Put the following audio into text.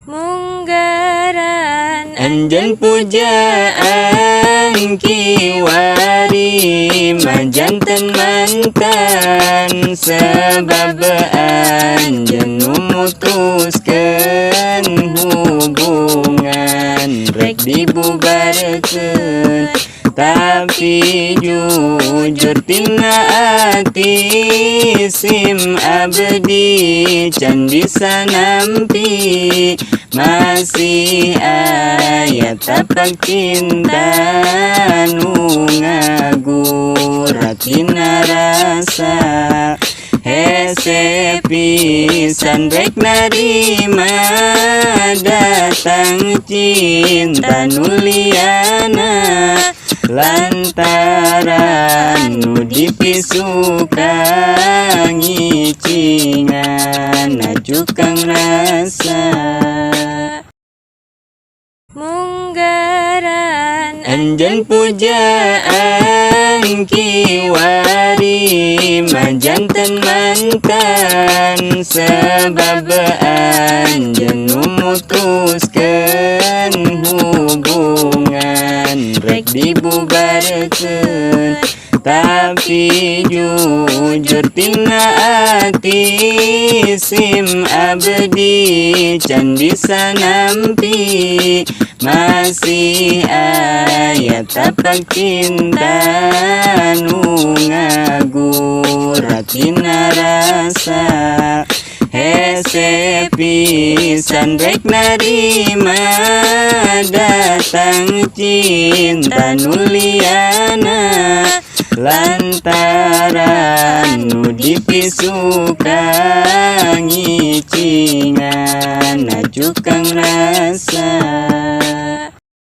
Munggaran anjan pujaan kiwari majantan mantan sebab anjan memutuskan hubungan rek dibubarkeun tapi jujur tina ati sim abdi can bisa nampi masih aya tapak cinta nu ngagurat tina rasa hese pisan rek narima datang cinta nu liana lantaran nu dipisukan ngicingan najukang rasa. Munggaran anjan pujaan kiwari majantan mantan sebab anjan memutuskan hubungan rek dibubarkeun tapi jujur tina ati sim abdi can bisa nampi masih aya tapak cinta nu ngagurat tina rasa hese pisan rek narima datang cinta nu liana lantaran nu dipisukan ngicingan najukang rasa.